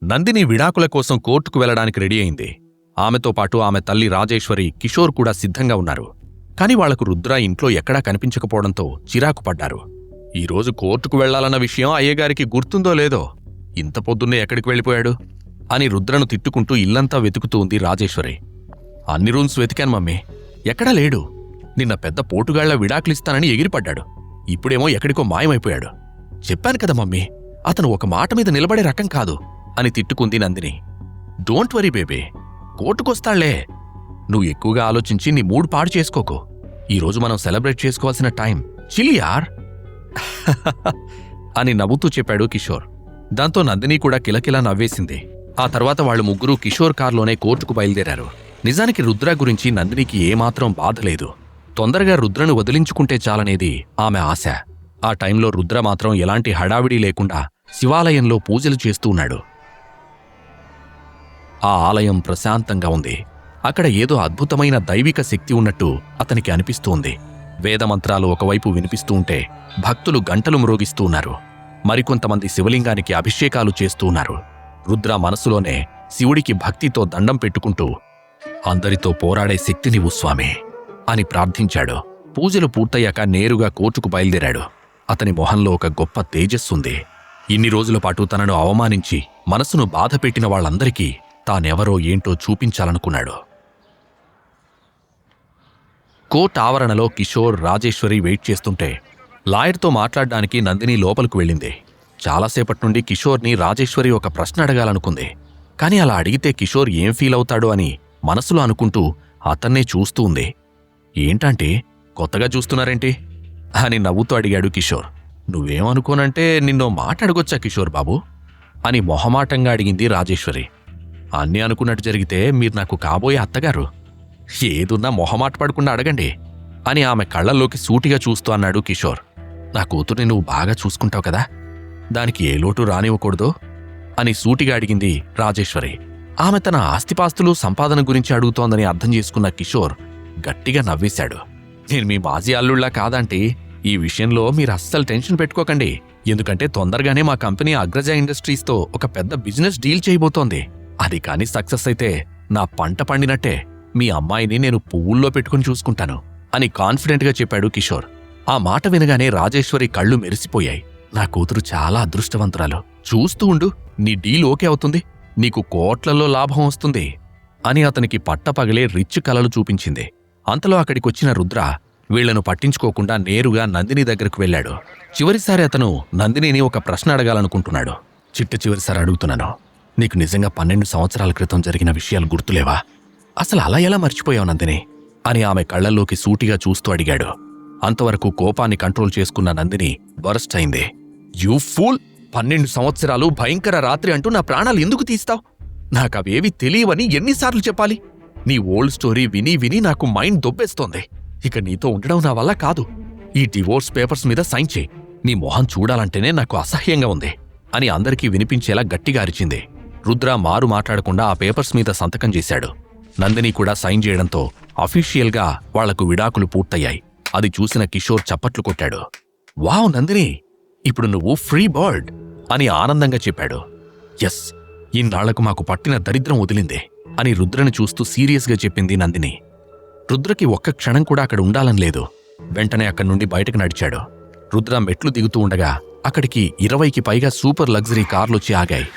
నందిని విడాకుల కోసం కోర్టుకు వెళ్లడానికి రెడీ అయింది. ఆమెతో పాటు ఆమె తల్లి రాజేశ్వరి, కిషోర్ కూడా సిద్ధంగా ఉన్నారు. కాని వాళ్లకు రుద్ర ఇంట్లో ఎక్కడా కనిపించకపోవడంతో చిరాకు పడ్డారు. ఈరోజు కోర్టుకు వెళ్లాలన్న విషయం అయ్యగారికి గుర్తుందో లేదో, ఇంత పొద్దున్నే ఎక్కడికి వెళ్ళిపోయాడు అని రుద్రను తిట్టుకుంటూ ఇల్లంతా వెతుకుతూ ఉంది రాజేశ్వరి. అన్ని రూమ్స్ వెతికాను మమ్మీ, ఎక్కడా లేడు. నిన్న పెద్ద పోటుగాళ్ల విడాకులిస్తానని ఎగిరిపడ్డాడు. ఇప్పుడేమో ఎక్కడికో మాయమైపోయాడు. చెప్పాను కదా మమ్మీ, అతను ఒక మాట మీద నిలబడే రకం కాదు అని తిట్టుకుంది నందిని. డోంట్ వరీ బేబీ, కోర్టుకొస్తాళ్లే. నువ్వు ఎక్కువగా ఆలోచించి నీ మూడ్ పాడు చేసుకోకు. ఈరోజు మనం సెలబ్రేట్ చేసుకోవాల్సిన టైం. చిల్ యార్ అని నవ్వుతూ చెప్పాడు కిషోర్. దాంతో నందిని కూడా కిలకిలా నవ్వేసింది. ఆ తర్వాత వాళ్లు ముగ్గురూ కిషోర్ కార్లోనే కోర్టుకు బయలుదేరారు. నిజానికి రుద్ర గురించి నందినికి ఏమాత్రం బాధలేదు. తొందరగా రుద్రను వదిలించుకుంటే చాలనేది ఆమె ఆశ. ఆ టైంలో రుద్ర మాత్రం ఎలాంటి హడావిడీ లేకుండా శివాలయంలో పూజలు చేస్తూ ఉన్నాడు. ఆ ఆలయం ప్రశాంతంగా ఉంది. అక్కడ ఏదో అద్భుతమైన దైవిక శక్తి ఉన్నట్టు అతనికి అనిపిస్తూంది. వేదమంత్రాలు ఒకవైపు వినిపిస్తూ ఉంటే భక్తులు గంటలు మ్రోగిస్తూ ఉన్నారు. మరికొంతమంది శివలింగానికి అభిషేకాలు చేస్తూ ఉన్నారు. రుద్ర మనసులోనే శివుడికి భక్తితో దండం పెట్టుకుంటూ, అందరితో పోరాడే శక్తినివ్వు స్వామి అని ప్రార్థించాడు. పూజలు పూర్తయ్యాక నేరుగా కోర్టుకు బయలుదేరాడు. అతని మొహంలో ఒక గొప్ప తేజస్సుంది. ఇన్ని రోజుల పాటు తనను అవమానించి మనసును బాధపెట్టిన వాళ్లందరికీ తానెవరో ఏంటో చూపించాలనుకున్నాడు. కోర్ట్ ఆవరణలో కిషోర్, రాజేశ్వరి వెయిట్ చేస్తుంటే లాయర్తో మాట్లాడ్డానికి నందిని లోపలికి వెళ్ళింది. చాలాసేపటి నుండి కిషోర్ని రాజేశ్వరి ఒక ప్రశ్న అడగాలనుకుంది. కాని అలా అడిగితే కిషోర్ ఏం ఫీల్ అవుతాడో అని మనసులో అనుకుంటూ అతన్నే చూస్తూ ఉంది. ఏంటంటే, కొత్తగా చూస్తున్నారేంటి అని నవ్వుతూ అడిగాడు కిషోర్. నువ్వేమనుకోనంటే నిన్నో మాట అడగొచ్చా కిషోర్ బాబు అని మొహమాటంగా అడిగింది రాజేశ్వరి. అన్నీ అనుకున్నట్టు జరిగితే మీరు నాకు కాబోయే అత్తగారు. ఏదున్నా మొహమాట పడకుండా అడగండి అని ఆమె కళ్లల్లోకి సూటిగా చూస్తూ అన్నాడు కిషోర్. నా కూతుర్ని నువ్వు బాగా చూసుకుంటావు కదా, దానికి ఏ లోటు రానివ్వకూడదు అని సూటిగా అడిగింది రాజేశ్వరి. ఆమె తన ఆస్తిపాస్తులు, సంపాదన గురించి అడుగుతోందని అర్థం చేసుకున్న కిషోర్ గట్టిగా నవ్వేశాడు. నేను మీ మాజీ అల్లుళ్లా కాదంటే, ఈ విషయంలో మీరు అస్సలు టెన్షన్ పెట్టుకోకండి. ఎందుకంటే తొందరగానే మా కంపెనీ అగ్రజ ఇండస్ట్రీస్తో ఒక పెద్ద బిజినెస్ డీల్ చేయబోతోంది. అది కాని సక్సెస్ అయితే నా పంట పండినట్టే. మీ అమ్మాయిని నేను పువ్వుల్లో పెట్టుకుని చూసుకుంటాను అని కాన్ఫిడెంట్గా చెప్పాడు కిషోర్. ఆ మాట వినగానే రాజేశ్వరి కళ్ళు మెరిసిపోయాయి. నా కూతురు చాలా అదృష్టవంతురాలు. చూస్తూ ఉండు, నీ డీల్ ఓకే అవుతుంది, నీకు కోట్లలో లాభం వస్తుంది అని అతనికి పట్టపగలే రిచ్ కలలు చూపించింది. అంతలో అక్కడికొచ్చిన రుద్ర వీళ్లను పట్టించుకోకుండా నేరుగా నందిని దగ్గరకు వెళ్లాడు. చివరిసారి అతను నందినిని ఒక ప్రశ్న అడగాలనుకుంటున్నాడు. చివరిసారి అడుగుతున్నాను, నీకు నిజంగా 12 సంవత్సరాల క్రితం జరిగిన విషయాలు గుర్తులేవా? అసలు అలా ఎలా మర్చిపోయావు నందిని అని ఆమె కళ్లల్లోకి సూటిగా చూస్తూ అడిగాడు. అంతవరకు కోపాన్ని కంట్రోల్ చేసుకున్న నందిని బరస్ట్ అయింది. You fool! 12 సంవత్సరాలు భయంకర రాత్రి అంటూ నా ప్రాణాలు ఎందుకు తీస్తావు? నాకవేవి తెలియవని ఎన్నిసార్లు చెప్పాలి? నీ ఓల్డ్ స్టోరీ విని విని నాకు మైండ్ దొబ్బేస్తోంది. ఇక నీతో ఉండడం నా వల్ల కాదు. ఈ డివోర్స్ పేపర్స్ మీద సైన్ చేయి. నీ మొహం చూడాలంటేనే నాకు అసహ్యంగా ఉంది అని అందరికీ వినిపించేలా గట్టిగా అరిచింది. రుద్ర మారు మాట్లాడకుండా ఆ పేపర్స్ మీద సంతకం చేశాడు. నందిని కూడా సైన్ చేయడంతో అఫీషియల్గా వాళ్లకు విడాకులు పూర్తయ్యాయి. అది చూసిన కిషోర్ చప్పట్లు కొట్టాడు. వావ్ నందిని, ఇప్పుడు నువ్వు ఫ్రీ బర్డ్ అని ఆనందంగా చెప్పాడు. ఎస్, ఇన్నాళ్లకు మాకు పట్టిన దరిద్రం వదిలిందే అని రుద్రని చూస్తూ సీరియస్గా చెప్పింది నందిని. రుద్రకి ఒక్క క్షణం కూడా అక్కడ ఉండాలని లేదు. వెంటనే అక్కడి నుండి బయటకు నడిచాడు. రుద్ర మెట్లు దిగుతూ ఉండగా అక్కడికి 20కి పైగా సూపర్ లగ్జరీ కార్లొచ్చి ఆగాయి.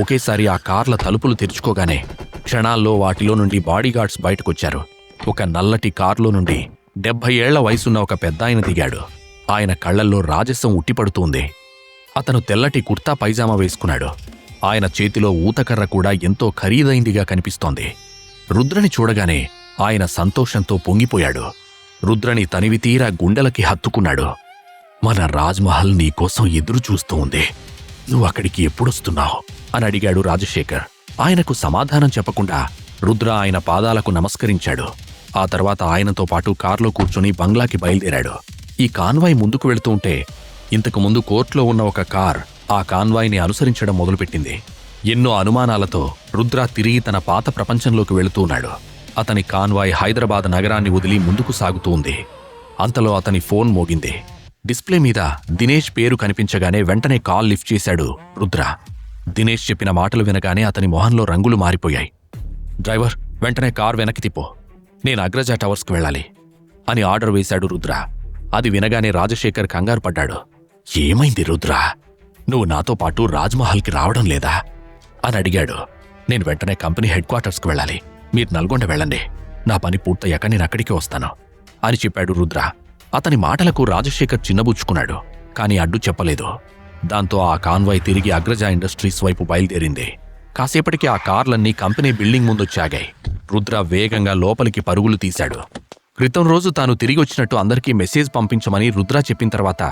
ఒకేసారి ఆ కార్ల తలుపులు తెరుచుకోగానే క్షణాల్లో వాటిలో నుండి బాడీగార్డ్స్ బయటకొచ్చారు. ఒక నల్లటి కారులో నుండి 70 ఏళ్ల వయసున్న ఒక పెద్దాయన దిగాడు. ఆయన కళ్లల్లో రాజసం ఉట్టిపడుతూంది. అతను తెల్లటి కుర్తా పైజామా వేసుకున్నాడు. ఆయన చేతిలో ఊతకర్ర కూడా ఎంతో ఖరీదైందిగా కనిపిస్తోంది. రుద్రని చూడగానే ఆయన సంతోషంతో పొంగిపోయాడు. రుద్రని తనివి తీరా గుండెలకి హత్తుకున్నాడు. మన రాజ్మహల్ నీకోసం ఎదురు చూస్తూ ఉంది. నువ్వక్కడికి ఎప్పుడొస్తున్నావు అని అడిగాడు రాజశేఖర్. ఆయనకు సమాధానం చెప్పకుండా రుద్ర ఆయన పాదాలకు నమస్కరించాడు. ఆ తర్వాత ఆయనతో పాటు కారులో కూర్చుని బంగ్లాకి బయలుదేరాడు. ఈ కాన్వాయ్ ముందుకు వెళుతూ ఉంటే ఇంతకుముందు కోర్టులో ఉన్న ఒక కార్ ఆ కాన్వాయ్ని అనుసరించడం మొదలుపెట్టింది. ఎన్నో అనుమానాలతో రుద్ర తిరిగి తన పాత ప్రపంచంలోకి వెళుతూ ఉన్నాడు. అతని కాన్వాయ్ హైదరాబాద్ నగరాన్ని వదిలి ముందుకు సాగుతూ ఉంది. అంతలో అతని ఫోన్ మోగింది. డిస్ప్లే మీద దినేష్ పేరు కనిపించగానే వెంటనే కాల్ లిఫ్ట్ చేశాడు రుద్ర. దినేష్ చెప్పిన మాటలు వినగానే అతని మొహంలో రంగులు మారిపోయాయి. డ్రైవర్, వెంటనే కార్ వెనక్కి తిప్పు, నేను అగ్రజ టవర్స్కి వెళ్ళాలి అని ఆర్డర్ వేశాడు రుద్ర. అది వినగానే రాజశేఖర్ కంగారు పడ్డాడు. ఏమైంది రుద్ర? నువ్వు నాతో పాటు రాజ్మహల్కి రావడం లేదా అని అడిగాడు. నేను వెంటనే కంపెనీ హెడ్ క్వార్టర్స్కి వెళ్ళాలి, మీరు నల్గొండ వెళ్ళండి, నా పని పూర్తయ్యాక నేను అక్కడికి వస్తాను అని చెప్పాడు రుద్ర. అతని మాటలకు రాజశేఖర్ చిన్నబుచ్చుకున్నాడు, కానీ అడ్డు చెప్పలేదు. దాంతో ఆ కాన్వాయ్ తిరిగి అగ్రజ ఇండస్ట్రీస్ వైపు బయలుదేరింది. కాసేపటికి ఆ కార్లన్నీ కంపెనీ బిల్డింగ్ ముందొచ్చాగాయి. రుద్ర వేగంగా లోపలికి పరుగులు తీశాడు. క్రితం రోజు తాను తిరిగి వచ్చినట్టు అందరికీ మెసేజ్ పంపించమని రుద్ర చెప్పిన తర్వాత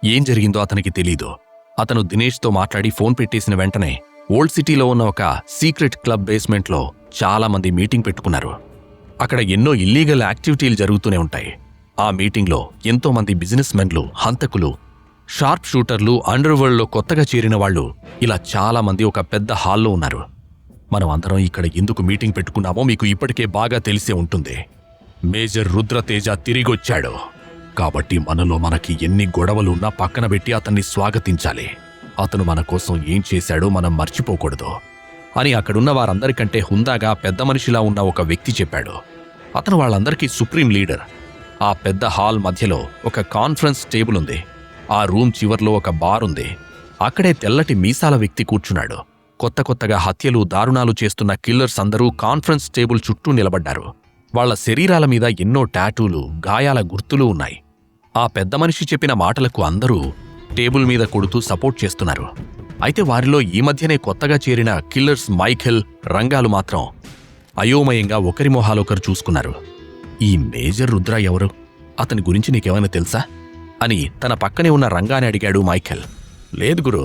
ఏం జరిగిందో అతనికి తెలీదు. అతను దినేష్తో మాట్లాడి ఫోన్ పెట్టేసిన వెంటనే ఓల్డ్ సిటీలో ఉన్న ఒక సీక్రెట్ క్లబ్ బేస్మెంట్లో చాలామంది మీటింగ్ పెట్టుకున్నారు. అక్కడ ఎన్నో ఇల్లీగల్ యాక్టివిటీలు జరుగుతూనే ఉంటాయి. ఆ మీటింగ్లో ఎంతోమంది బిజినెస్ మెన్లు, హంతకులు, షార్ప్ షూటర్లు, అండర్వరల్డ్లో కొత్తగా చేరిన వాళ్ళు, ఇలా చాలామంది ఒక పెద్ద హాల్లో ఉన్నారు. మనం అందరం ఇక్కడ ఎందుకు మీటింగ్ పెట్టుకున్నామో మీకు ఇప్పటికే బాగా తెలిసే ఉంటుంది. మేజర్ రుద్రతేజ తిరిగొచ్చాడు కాబట్టి మనకి ఎన్ని గొడవలున్నా పక్కన పెట్టి అతన్ని స్వాగతించాలి. అతను మన కోసం ఏం చేశాడో మనం మర్చిపోకూడదు అని అక్కడున్న వారందరికంటే హుందాగా పెద్ద మనిషిలా ఉన్న ఒక వ్యక్తి చెప్పాడు. అతను వాళ్ళందరికీ సుప్రీం లీడర్. ఆ పెద్ద హాల్ మధ్యలో ఒక కాన్ఫరెన్స్ టేబుల్ ఉంది. ఆ రూమ్ చివర్లో ఒక బార్ ఉంది. అక్కడే తెల్లటి మీసాల వ్యక్తి కూర్చున్నాడు. కొత్తగా హత్యలు, దారుణాలు చేస్తున్న కిల్లర్స్ అందరూ కాన్ఫరెన్స్ టేబుల్ చుట్టూ నిలబడ్డారు. వాళ్ల శరీరాల మీద ఎన్నో టాటూలు, గాయాల గుర్తులు ఉన్నాయి. ఆ పెద్ద మనిషి చెప్పిన మాటలకు అందరూ టేబుల్ మీద కొడుతూ సపోర్ట్ చేస్తున్నారు. అయితే వారిలో ఈ మధ్యనే కొత్తగా చేరిన కిల్లర్స్ మైఖేల్, రంగాలు మాత్రం అయోమయంగా ఒకరి మొహాలొకరు చూసుకున్నారు. ఈ మేజర్ రుద్ర ఎవరు? అతని గురించి నీకేమైనా తెలుసా అని తన పక్కనే ఉన్న రంగాని అడిగాడు మైఖేల్. లేదు గురు,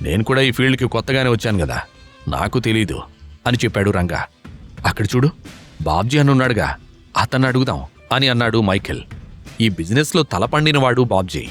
నేను కూడా ఈ ఫీల్డ్కి కొత్తగానే వచ్చాను కదా, నాకు తెలీదు అని చెప్పాడు రంగా. అక్కడ చూడు, బాబ్జీ అనున్నాడుగా, అతన్ని అడుగుదాం అని అన్నాడు మైఖేల్. ఈ బిజినెస్లో తలపండినవాడు బాబ్జీ,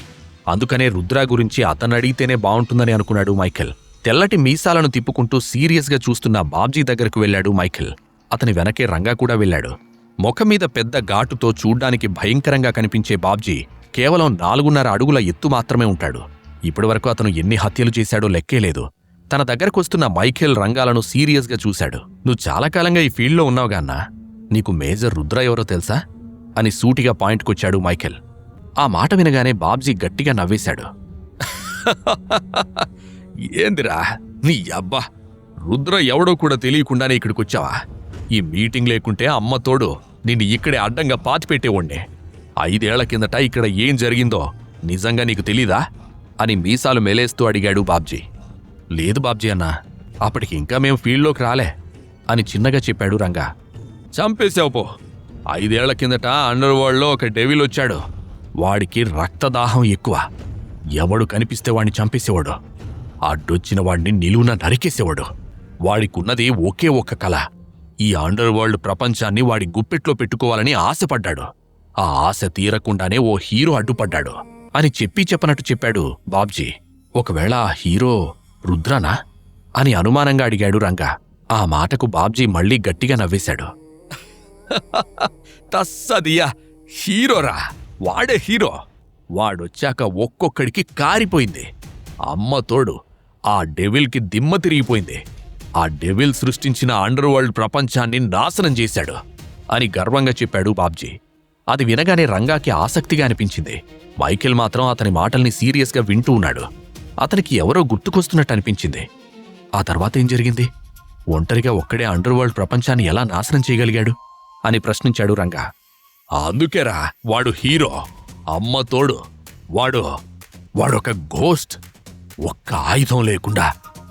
అందుకనే రుద్ర గురించి అతన్ని అడిగితేనే బావుంటుందని అనుకున్నాడు మైఖేల్. తెల్లటి మీసాలను తిప్పుకుంటూ సీరియస్గా చూస్తున్న బాబ్జీ దగ్గరకు వెళ్లాడు మైఖేల్. అతని వెనకే రంగా కూడా వెళ్లాడు. ముఖం మీద పెద్ద ఘాటుతో చూడ్డానికి భయంకరంగా కనిపించే బాబ్జీ కేవలం 4.5 అడుగుల ఎత్తు మాత్రమే ఉంటాడు. ఇప్పటివరకు అతను ఎన్ని హత్యలు చేశాడో లెక్కేలేదు. తన దగ్గరకొస్తున్న మైఖేల్ రంగాలను సీరియస్గా చూశాడు. నువ్వు చాలా కాలంగా ఈ ఫీల్డ్లో ఉన్నావుగా అన్నా, నీకు మేజర్ రుద్ర ఎవరో తెలుసా అని సూటిగా పాయింట్కొచ్చాడు మైఖేల్. ఆ మాట వినగానే బాబ్జీ గట్టిగా నవ్వేశాడు. ఏందిరా నీ అబ్బా, రుద్ర ఎవడో కూడా తెలియకుండానే ఇక్కడికొచ్చావా? ఈ మీటింగ్ లేకుంటే అమ్మ తోడు నిన్ను ఇక్కడే అడ్డంగా పాతిపెట్టేవాణ్ణే. 5 ఏళ్ల కిందట ఇక్కడ ఏం జరిగిందో నిజంగా నీకు తెలీదా అని మీసాలు మెలేస్తూ అడిగాడు బాబ్జీ. లేదు బాబ్జీ అన్నా, అప్పటికి ఇంకా మేం ఫీల్డ్లోకి రాలే అని చిన్నగా చెప్పాడు రంగా. చంపేశావు పో. 5 ఏళ్ల కిందట అండర్ వరల్డ్లో ఒక డెవిల్ వచ్చాడు. వాడికి రక్తదాహం ఎక్కువ. ఎవడు కనిపిస్తే వాడిని చంపేసేవాడు. అడ్డొచ్చిన వాడిని నిలువున నరికేసేవాడు. వాడికున్నది ఒకే ఒక్క కళ, ఈ అండర్ వరల్డ్ ప్రపంచాన్ని వాడి గుప్పెట్లో పెట్టుకోవాలని ఆశపడ్డాడు. ఆ ఆశ తీరకుండానే ఓ హీరో అడ్డుపడ్డాడు అని చెప్పనట్టు చెప్పాడు బాబ్జీ. ఒకవేళ ఆ హీరో రుద్రనా అని అనుమానంగా అడిగాడు రంగా. ఆ మాటకు బాబ్జీ మళ్లీ గట్టిగా నవ్వేశాడు. తస్సదియా, హీరోరా, వాడే హీరో. వాడొచ్చాక ఒక్కొక్కడికి కారిపోయింది. అమ్మ తోడు ఆ డెవిల్కి దిమ్మ తిరిగిపోయింది. ఆ డెవిల్ సృష్టించిన అండర్ వరల్డ్ ప్రపంచాన్ని నాశనం చేశాడు అని గర్వంగా చెప్పాడు బాబ్జీ. అది వినగానే రంగాకి ఆసక్తిగా అనిపించింది. మైఖేల్ మాత్రం అతని మాటల్ని సీరియస్గా వింటూ ఉన్నాడు. అతనికి ఎవరో గుర్తుకొస్తున్నట్టు అనిపించింది. ఆ తర్వాత ఏం జరిగింది? ఒంటరిగా ఒక్కడే అండర్ వరల్డ్ ప్రపంచాన్ని ఎలా నాశనం చేయగలిగాడు అని ప్రశ్నించాడు రంగా. అందుకేరా వాడు హీరో. అమ్మ తోడు వాడొక గోస్ట్. ఒక్క ఆయుధం లేకుండా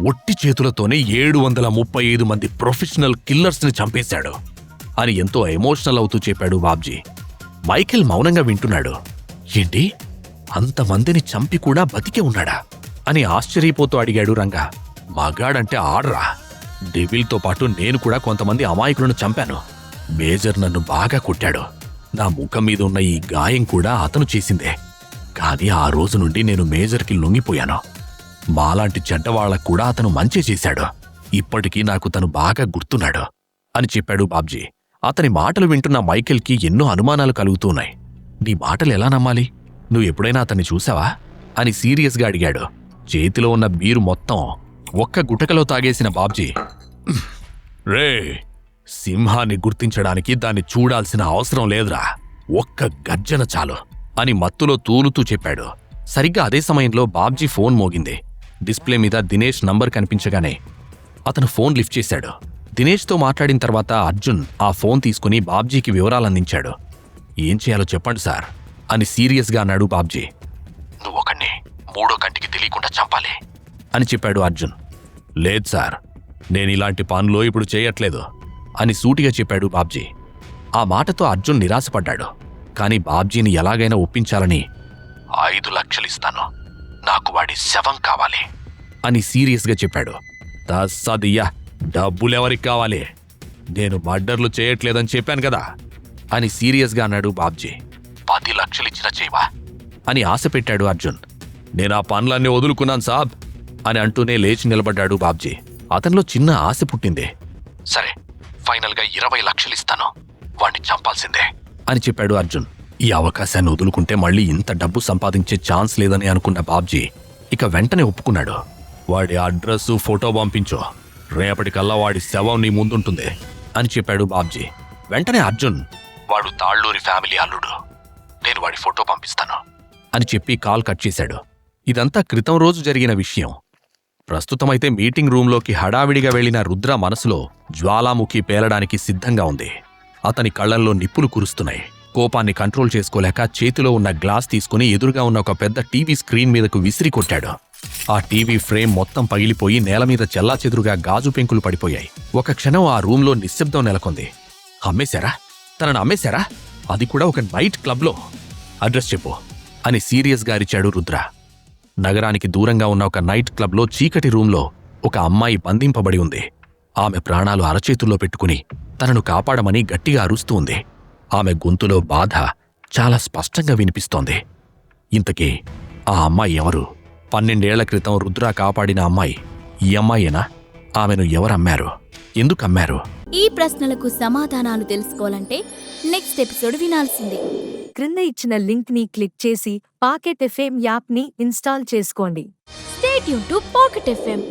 ఒట్టి చేతులతోనే 735 మంది ప్రొఫెషనల్ కిల్లర్స్ని చంపేశాడు అని ఎంతో ఎమోషనల్ అవుతూ చెప్పాడు బాబ్జీ. మైఖేల్ మౌనంగా వింటున్నాడు. ఏంటి, అంతమందిని చంపి కూడా బతికే ఉన్నాడా అని ఆశ్చర్యపోతూ అడిగాడు రంగా. మగాడంటే ఆడరా. డెవిల్తో పాటు నేను కూడా కొంతమంది అమాయకులను చంపాను. మేజర్ నన్ను బాగా కొట్టాడు. నా ముఖం మీద ఉన్న ఈ గాయం కూడా అతను చేసిందే. కానీ ఆ రోజు నుండి నేను మేజర్కి లొంగిపోయాను. మాలాంటి చెడ్డవాళ్లకు కూడా అతను మంచి చేశాడు. ఇప్పటికీ నాకు తను బాగా గుర్తున్నాడు అని చెప్పాడు బాబ్జీ. అతని మాటలు వింటున్న మైఖేల్కి ఎన్నో అనుమానాలు కలుగుతున్నాయి. నీ మాటలు ఎలా నమ్మాలి? నువ్వు ఎప్పుడైనా అతన్ని చూసావా అని సీరియస్గా అడిగాడు. చేతిలో ఉన్న బీరు మొత్తం ఒక్క గుటకలో తాగేసిన బాబ్జీ, రే, సింహాన్ని గుర్తించడానికి దాన్ని చూడాల్సిన అవసరం లేదురా, ఒక్క గర్జన చాలు అని మత్తులో తూలుతూ చెప్పాడు. సరిగ్గా అదే సమయంలో బాబ్జీ ఫోన్ మోగింది. డిస్ప్లే మీద దినేష్ నంబర్ కనిపించగానే అతను ఫోన్ లిఫ్ట్ చేశాడు. దినేష్తో మాట్లాడిన తర్వాత అర్జున్ ఆ ఫోన్ తీసుకుని బాబ్జీకి వివరాలందించాడు. ఏం చేయాలో చెప్పండి సార్ అని సీరియస్గా అన్నాడు బాబ్జీ. నువ్వు ఒకణ్ణి మూడో కంటికి తెలియకుండా చంపాలి అని చెప్పాడు అర్జున్. లేదు సార్, నేనిలాంటి పనులు ఇప్పుడు చేయట్లేదు అని సూటిగా చెప్పాడు బాబ్జీ. ఆ మాటతో అర్జున్ నిరాశపడ్డాడు. కాని బాబ్జీని ఎలాగైనా ఒప్పించాలని 5 లక్షలు ఇస్తాను, నాకు వాడి శవం కావాలి అని సీరియస్గా చెప్పాడు. తస్సదియ్యా, డబ్బులెవరికి కావాలి, నేను మర్డర్లు చేయట్లేదని చెప్పాను కదా అని సీరియస్గా అన్నాడు బాబ్జీ. 10 లక్షలు ఇచ్చినా చేయవా అని ఆశ పెట్టాడు అర్జున్. నేను ఆ పనులన్నీ వదులుకున్నాను సాబ్ అని అంటూనే లేచి నిలబడ్డాడు బాబ్జీ. అతనిలో చిన్న ఆశ పుట్టింది. సరే, ఫైనల్గా 20 లక్షలు ఇస్తాను, వాణ్ణి చంపాల్సిందే అని చెప్పాడు అర్జున్. ఈ అవకాశాన్ని వదులుకుంటే మళ్ళీ ఇంత డబ్బు సంపాదించే ఛాన్స్ లేదని అనుకున్న బాబ్జీ ఇక వెంటనే ఒప్పుకున్నాడు. వాడి అడ్రస్సు, ఫోటో పంపించు, రేపటికల్లా వాడి శవం నీ ముందుంటుంది అని చెప్పాడు బాబ్జీ. వెంటనే అర్జున్, వాడు తాళ్ళూరి ఫ్యామిలీ అల్లుడు, నేను వాడి ఫోటో పంపిస్తాను అని చెప్పి కాల్ కట్ చేశాడు. ఇదంతా క్రితం రోజు జరిగిన విషయం. ప్రస్తుతమైతే మీటింగ్ రూంలోకి హడావిడిగా వెళ్లిన రుద్ర మనసులో జ్వాలాముఖి పేలడానికి సిద్ధంగా ఉంది. అతని కళ్లల్లో నిప్పులు కురుస్తున్నాయి. కోపాన్ని కంట్రోల్ చేసుకోలేక చేతిలో ఉన్న గ్లాస్ తీసుకుని ఎదురుగా ఉన్న ఒక పెద్ద టీవీ స్క్రీన్ మీదకు విసిరి కొట్టాడు. ఆ టీవీ ఫ్రేమ్ మొత్తం పగిలిపోయి నేలమీద చెల్లాచెదురుగా గాజు పెంకులు పడిపోయాయి. ఒక క్షణం ఆ రూంలో నిశ్శబ్దం నెలకొంది. అమ్మేశారా? తనను అమ్మేశారా? అది కూడా ఒక నైట్ క్లబ్లో? అడ్రస్ చెప్పు అని సీరియస్గా అరిచాడు రుద్ర. నగరానికి దూరంగా ఉన్న ఒక నైట్ క్లబ్లో చీకటి రూంలో ఒక అమ్మాయి బంధింపబడి ఉంది. ఆమె ప్రాణాలు అరచేతుల్లో పెట్టుకుని తనను కాపాడమని గట్టిగా అరుస్తూ ఉంది. ఆమె గొంతులో బాధ చాలా స్పష్టంగా వినిపిస్తోంది. ఇంతకీ ఆ అమ్మాయి ఎవరు? 12 ఏళ్ల క్రితం రుద్ర కాపాడిన అమ్మాయి ఈ అమ్మాయేనా? ఆమెను ఎవరమ్మారు? ఎందుకమ్మారు? ఈ ప్రశ్నలకు సమాధానాలు తెలుసుకోవాలంటే నెక్స్ట్ ఎపిసోడ్ వినాల్సిందే. క్రింద ఇచ్చిన లింక్ ని క్లిక్ చేసి పాకెట్ ఎఫ్ఎం యాప్ ని ఇన్స్టాల్ చేసుకోండి. Stay tune to pocket FM.